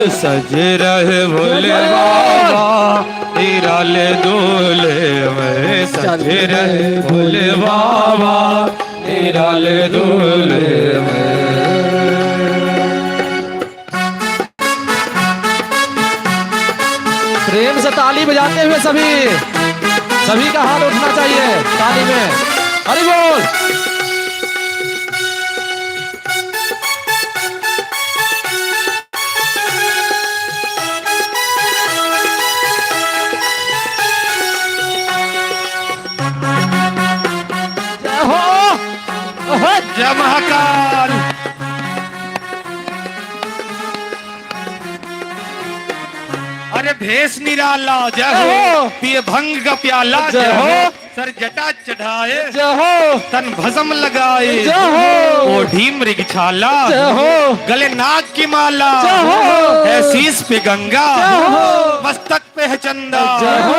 सज रहे भोले बाबा तेरा ले दूल्हे में, सज रहे भोले बाबा तेरा ले दूल्हे में। प्रेम से ताली बजाते हुए सभी का हाथ उठना चाहिए ताली में। हरि बोल। जय महाकाल। अरे भेष निराला जय हो, पिए भंग का प्याला जय हो, सर जटा चढ़ाए जय हो, तन भस्म लगाए जय हो, ओढ़ी मृग छाला जय हो, गले नाग की माला जय हो, है शीश पे गंगा जय हो, मस्तक पे है चंदा जय हो,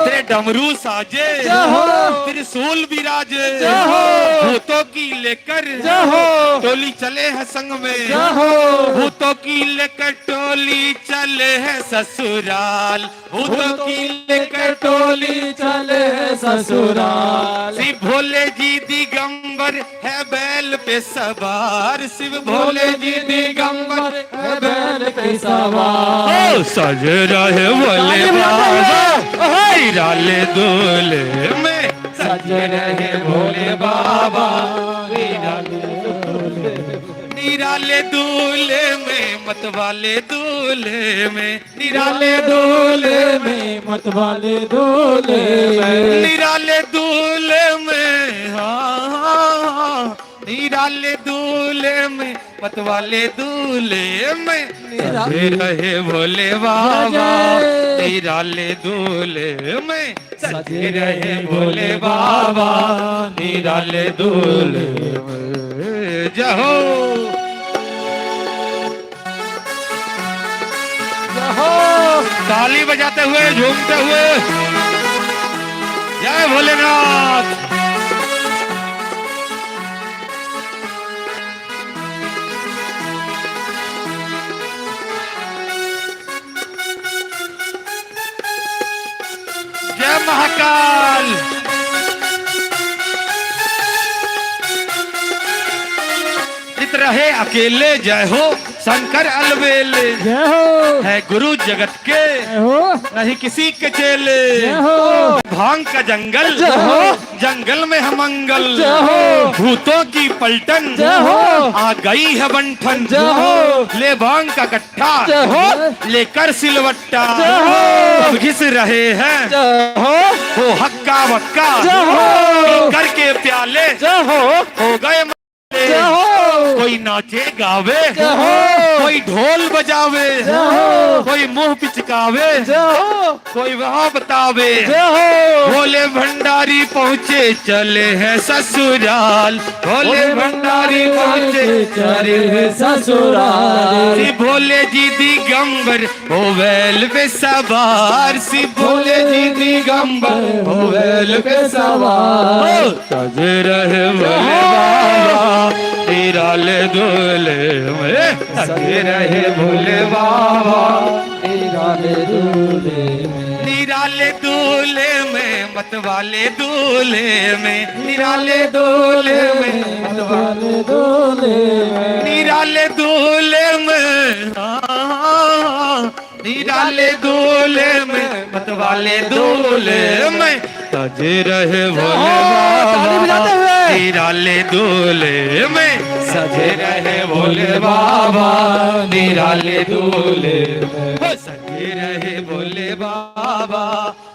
तेरे डमरू साजे जय हो, त्रिशूल विराजे जय हो, भूतों की लेकर जय हो, टोली चले है संग में जय हो, भूतों की लेकर टोली चले है ससुराल, भूतों की लेकर टोली चले है ससुराल। शिव भोले जी दिगंबर है बैल पे सवार, शिव भोले जी दिगंबर है बैल पे सवार। सज रहे भोले बाबा तेरा ले दूल्हे में, सज रहे भोले बाबा निराले दूल्हे में मतवाले दूल्हे में, निराले दूल्हे में मतवाले दूल्हे में, निराले दूल्हे में, हाँ निराले दूल्हे में मतवाले दूल्हे में, सजे रहे भोले बाबा निराले दूल्हे में, सजे रहे भोले बाबा निराले दूल्हे में। जय हो ताली बजाते हुए झूमते हुए जय भोलेनाथ। जय महाकाल। चित रहे अकेले जय हो शंकर अलबेले, जय हो, है गुरु जगत के जय हो, नहीं किसी के चेले, जय हो, भांग का जंगल जय हो, जंगल में है मंगल, जय हो, भूतों की पलटन जय हो, आ गई है बंठन, जय हो, ले भांग का कट्ठा जय हो, लेकर सिलवट्टा जय हो, अब घिस रहे हैं जय हो, वो हक्का बक्का जय हो, करके प्याले जय हो गए जय हो, कोई नाचे गावे जय हो, कोई ढोल बजावे जय हो, कोई मुंह पिचकावे जय हो, कोई वहाँ बतावे जय हो, भोले भंडारी पहुँचे चले हैं ससुराल, भोले भंडारी पहुँचे चले हैं ससुराल। श्री भोले जी दिगंबर हो बैल पे सवार, श्री भोले जी दिगंबर हो बैल पे सवार, सज रहे भोले बाबा तेरा ले दूल्हे में, सज रहे भोले बाबा निराले दूल्हे में, निराले दूल्हे में मतवाले दूल्हे में, निराले दूल्हे में मतवाले दूल्हे में, निराले दूल्हे में, निराले दूल्हे में मतवाले दूल्हे में, सज रहे भोले बाबा निराले दूल्हे में, सजे रहे भोले बाबा निराले दूल्हे में, सजे रहे भोले बाबा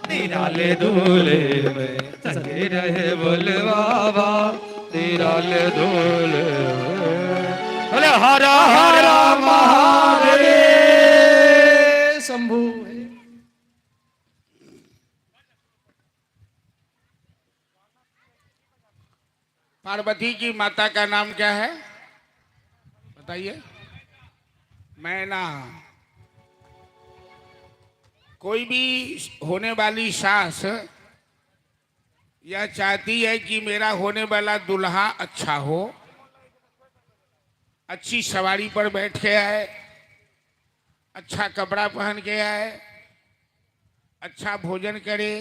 निराले दूल्हे में, सजे रहे भोले बाबा निराले दूल्हे में। बोले हरा हरा महादेव शंभू। पार्वती की माता का नाम क्या है बताइए? मैना। कोई भी होने वाली सास यह चाहती है कि मेरा होने वाला दुल्हा अच्छा हो, अच्छी सवारी पर बैठ के आए, अच्छा कपड़ा पहन के आए, अच्छा भोजन करे,